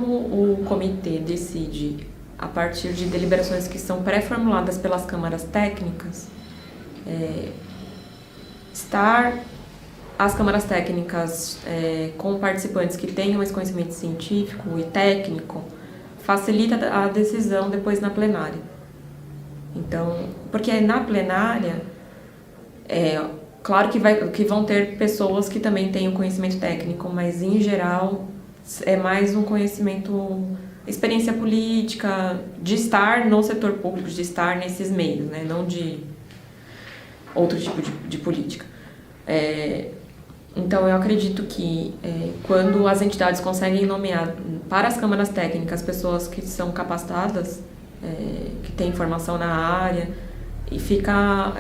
como o comitê decide, a partir de deliberações que são pré-formuladas pelas câmaras técnicas, estar as câmaras técnicas com participantes que tenham esse conhecimento científico e técnico facilita a decisão depois na plenária. Então, porque na plenária, claro que vão ter pessoas que também têm o conhecimento técnico, mas em geral é mais um conhecimento, experiência política, de estar no setor público, de estar nesses meios, né? Não de outro tipo de política. Então, eu acredito que quando as entidades conseguem nomear para as câmaras técnicas pessoas que são capacitadas, que têm formação na área, e fica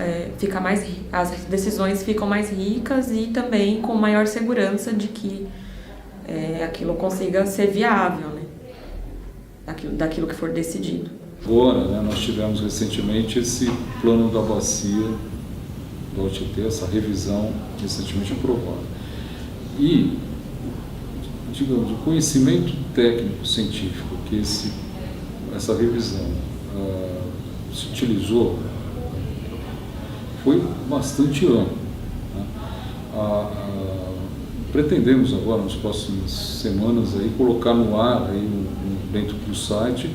mais, as decisões ficam mais ricas e também com maior segurança de que aquilo consiga ser viável, né? Daquilo que for decidido. Agora, né, nós tivemos recentemente esse plano da bacia do Tietê, essa revisão recentemente aprovada. E, digamos, o conhecimento técnico científico que essa revisão se utilizou foi bastante amplo, né? Pretendemos agora, nas próximas semanas, aí, colocar no ar, aí, dentro do site,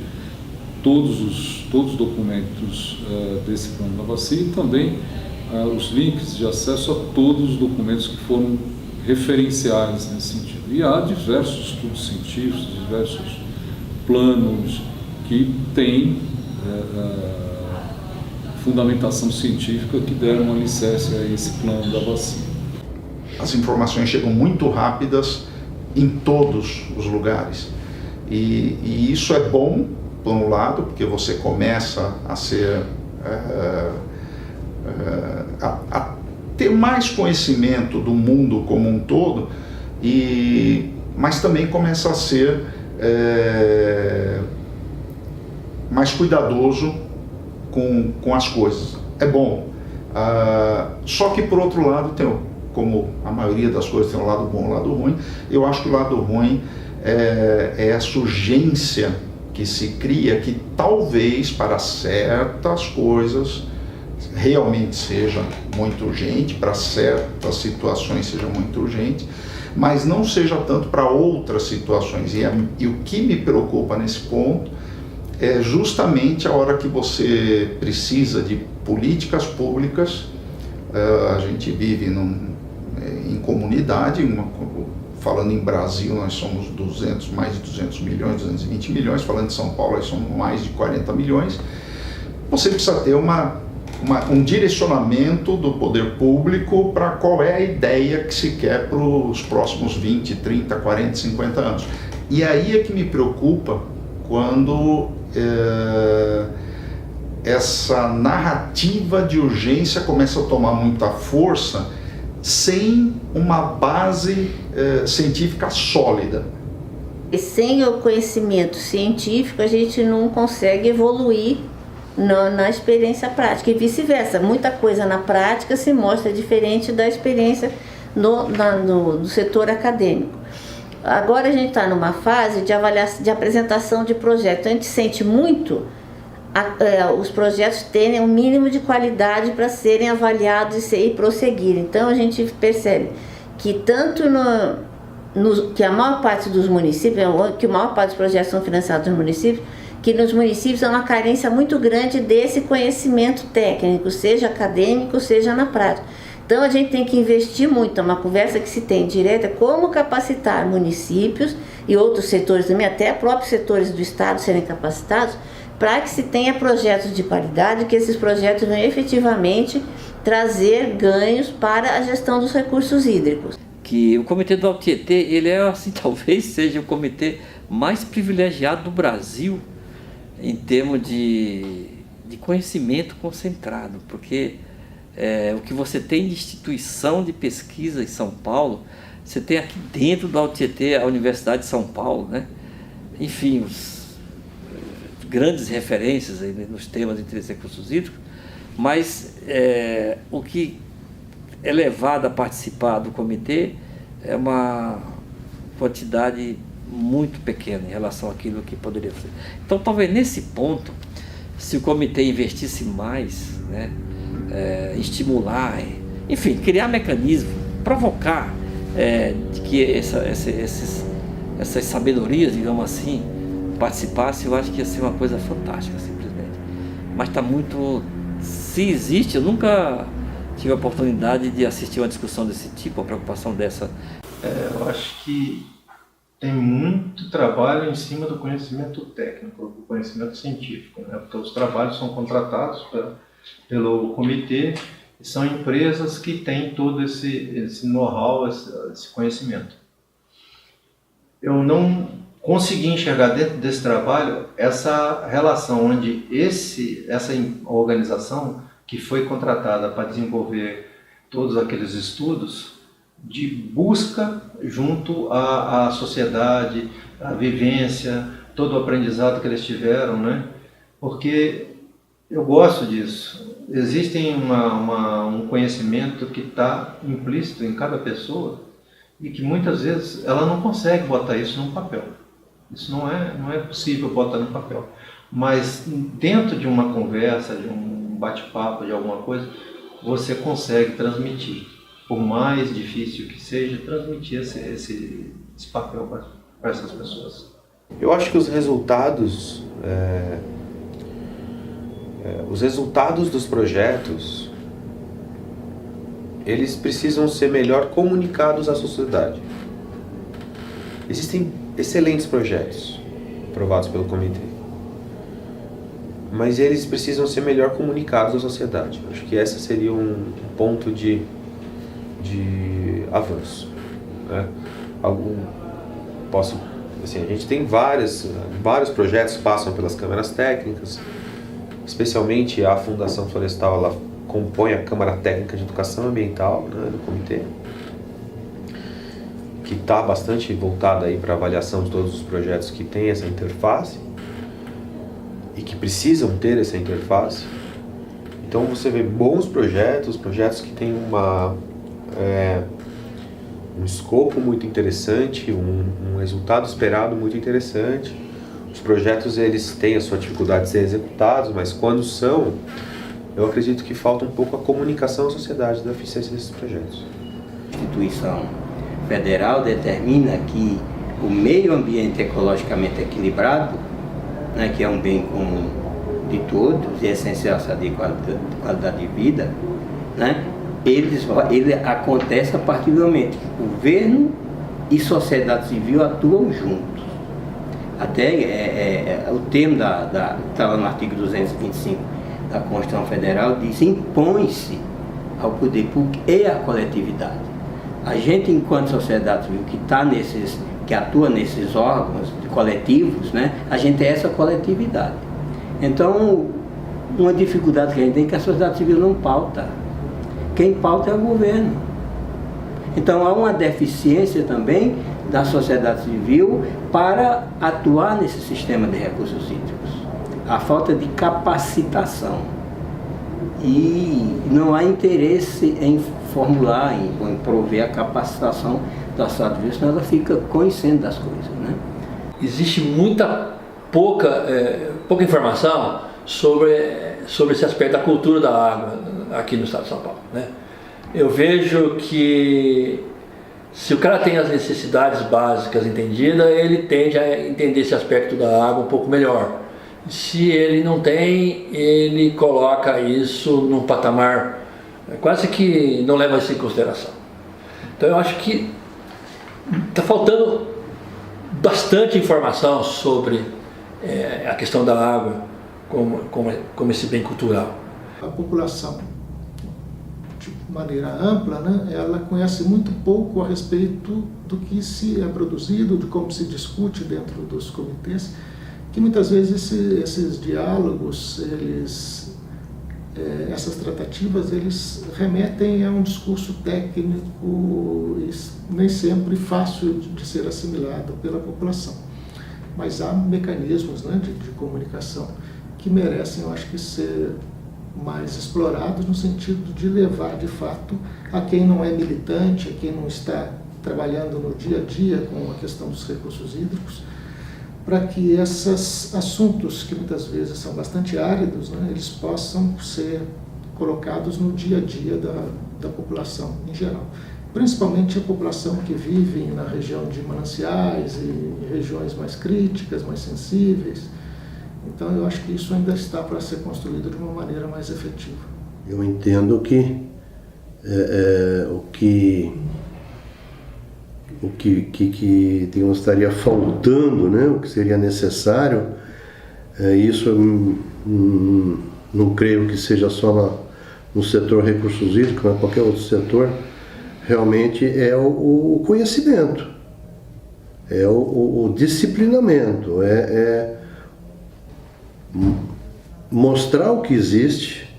todos os documentos desse plano da bacia e também os links de acesso a todos os documentos que foram referenciais nesse sentido. E há diversos estudos científicos, diversos planos que têm fundamentação científica que deram alicerce a esse plano da bacia. As informações chegam muito rápidas em todos os lugares. E isso é bom, por um lado, porque você começa a ser... a ter mais conhecimento do mundo como um todo, mas também começa a ser mais cuidadoso com as coisas. É bom. Só que, por outro lado, como a maioria das coisas tem um lado bom e um lado ruim, eu acho que o lado ruim é essa urgência que se cria, que talvez para certas coisas realmente seja muito urgente, para certas situações seja muito urgente, mas não seja tanto para outras situações. E o que me preocupa nesse ponto é justamente a hora que você precisa de políticas públicas. A gente vive em comunidade, falando em Brasil, nós somos mais de 200 milhões, 220 milhões, falando de São Paulo, nós somos mais de 40 milhões. Você precisa ter um direcionamento do poder público para qual é a ideia que se quer para os próximos 20, 30, 40, 50 anos. E aí é que me preocupa quando essa narrativa de urgência começa a tomar muita força sem uma base científica sólida. E sem o conhecimento científico a gente não consegue evoluir na experiência prática e vice-versa. Muita coisa na prática se mostra diferente da experiência no setor acadêmico. Agora a gente está numa fase de apresentação de projetos. A gente sente muito os projetos terem um mínimo de qualidade para serem avaliados e prosseguir. Então a gente percebe que tanto que a maior parte dos municípios, que a maior parte dos projetos são financiados nos municípios, que nos municípios há uma carência muito grande desse conhecimento técnico, seja acadêmico, seja na prática. Então a gente tem que investir muito, é uma conversa que se tem direta, como capacitar municípios e outros setores também, até próprios setores do Estado serem capacitados, para que se tenha projetos de qualidade, que esses projetos venham efetivamente trazer ganhos para a gestão dos recursos hídricos. Que o Comitê do Alto Tietê, ele é assim, talvez seja o comitê mais privilegiado do Brasil em termos de conhecimento concentrado, porque o que você tem de instituição de pesquisa em São Paulo, você tem aqui dentro do Alto Tietê a Universidade de São Paulo, né? Enfim, grandes referências aí nos temas de interesse de recursos hídricos, mas o que é levado a participar do comitê é uma quantidade muito pequena em relação àquilo que poderia ser. Então, talvez nesse ponto, se o comitê investisse mais, né, estimular, enfim, criar mecanismos, provocar de que essas sabedorias, digamos assim, participassem, eu acho que ia ser uma coisa fantástica, simplesmente. Mas está muito... Se existe, eu nunca tive a oportunidade de assistir uma discussão desse tipo, a preocupação dessa. Eu acho que tem muito trabalho em cima do conhecimento técnico, do conhecimento científico, né? Porque os trabalhos são contratados pelo comitê e são empresas que têm todo esse know-how, esse conhecimento. Eu não consegui enxergar dentro desse trabalho essa relação onde essa organização que foi contratada para desenvolver todos aqueles estudos de busca junto à sociedade, a vivência, todo o aprendizado que eles tiveram, né? Porque eu gosto disso. Existe um conhecimento que está implícito em cada pessoa e que muitas vezes ela não consegue botar isso num papel. Isso não é possível botar no papel. Mas dentro de uma conversa, de um bate-papo, de alguma coisa, você consegue transmitir. Por mais difícil que seja, transmitir esse papel para essas pessoas. Eu acho que os resultados dos projetos, eles precisam ser melhor comunicados à sociedade. Existem excelentes projetos aprovados pelo comitê, mas eles precisam ser melhor comunicados à sociedade. Acho que esse seria um ponto de avanço, né? A gente tem vários projetos que passam pelas câmaras técnicas, especialmente a Fundação Florestal, ela compõe a Câmara Técnica de Educação Ambiental, né, do comitê, que está bastante voltada aí para a avaliação de todos os projetos que têm essa interface e que precisam ter essa interface. Então você vê bons projetos que têm um escopo muito interessante, um resultado esperado muito interessante. Os projetos, eles têm a sua dificuldade de ser executados, mas quando são, eu acredito que falta um pouco a comunicação à sociedade da eficiência desses projetos. A Instituição Federal determina que o meio ambiente ecologicamente equilibrado, né, que é um bem comum de todos e é essencial saber qualidade de vida, né, ele acontece a partir do momento que o governo e sociedade civil atuam juntos. Até o termo está lá no artigo 225 da Constituição Federal, diz: impõe-se ao poder público e à coletividade. A gente, enquanto sociedade civil que atua nesses órgãos coletivos, né, a gente é essa coletividade. Então, uma dificuldade que a gente tem é que a sociedade civil não pauta. Quem pauta é o governo. Então há uma deficiência também da sociedade civil para atuar nesse sistema de recursos hídricos. A falta de capacitação. E não há interesse em formular, em prover a capacitação da sociedade civil, senão ela fica conhecendo das coisas, né? Existe pouca informação sobre esse aspecto da cultura da água aqui no estado de São Paulo, né? Eu vejo que se o cara tem as necessidades básicas entendidas, ele tende a entender esse aspecto da água um pouco melhor. Se ele não tem, ele coloca isso num patamar quase que não leva isso em consideração. Então eu acho que está faltando bastante informação sobre a questão da água como esse bem cultural. A população, de maneira ampla, né, ela conhece muito pouco a respeito do que se é produzido, de como se discute dentro dos comitês, que muitas vezes esses diálogos, essas tratativas, eles remetem a um discurso técnico e nem sempre fácil de ser assimilado pela população. Mas há mecanismos, né, de comunicação que merecem, eu acho que, ser mais explorados no sentido de levar, de fato, a quem não é militante, a quem não está trabalhando no dia a dia com a questão dos recursos hídricos, para que esses assuntos, que muitas vezes são bastante áridos, né, eles possam ser colocados no dia a dia da população em geral. Principalmente a população que vive na região de mananciais e regiões mais críticas, mais sensíveis. Então eu acho que isso ainda está para ser construído de uma maneira mais efetiva. Eu entendo que o que digamos, estaria faltando, né, o que seria necessário, isso não creio que seja só no setor recursos hídricos, mas qualquer outro setor, realmente é o conhecimento, é o disciplinamento, mostrar o que existe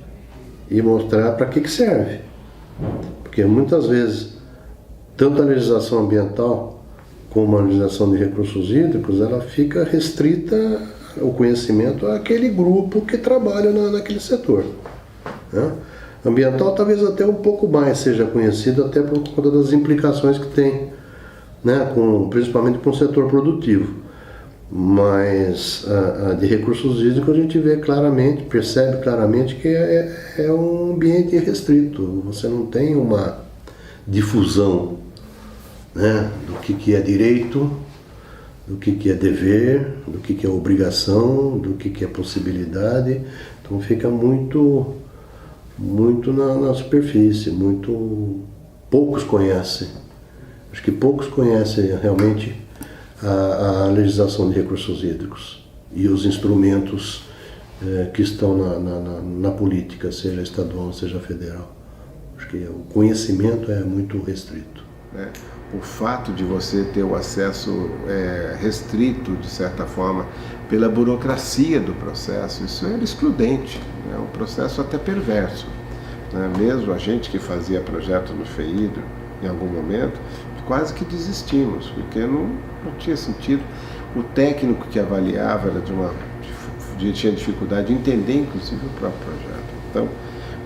e mostrar para que serve. Porque muitas vezes, tanto a legislação ambiental como a legislação de recursos hídricos, ela fica restrita, o conhecimento, àquele grupo que trabalha naquele setor, né? Ambiental talvez até um pouco mais seja conhecido, até por conta das implicações que tem, né, principalmente com o setor produtivo. Mas a de recursos hídricos a gente vê claramente, percebe claramente que é um ambiente restrito. Você não tem uma difusão, né, do que é direito, do que é dever, do que é obrigação, do que é possibilidade. Então fica muito na superfície, poucos conhecem. Acho que poucos conhecem realmente a legislação de recursos hídricos e os instrumentos que estão na política, seja estadual, seja federal. Acho que o conhecimento é muito restrito. O fato de você ter o acesso restrito, de certa forma, pela burocracia do processo, isso era excludente, é um processo até perverso, né? Mesmo a gente que fazia projeto no FEHIDRO, em algum momento, quase que desistimos, porque não tinha sentido. O técnico que avaliava era tinha dificuldade de entender, inclusive, o próprio projeto. Então,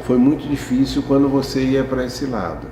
foi muito difícil quando você ia para esse lado.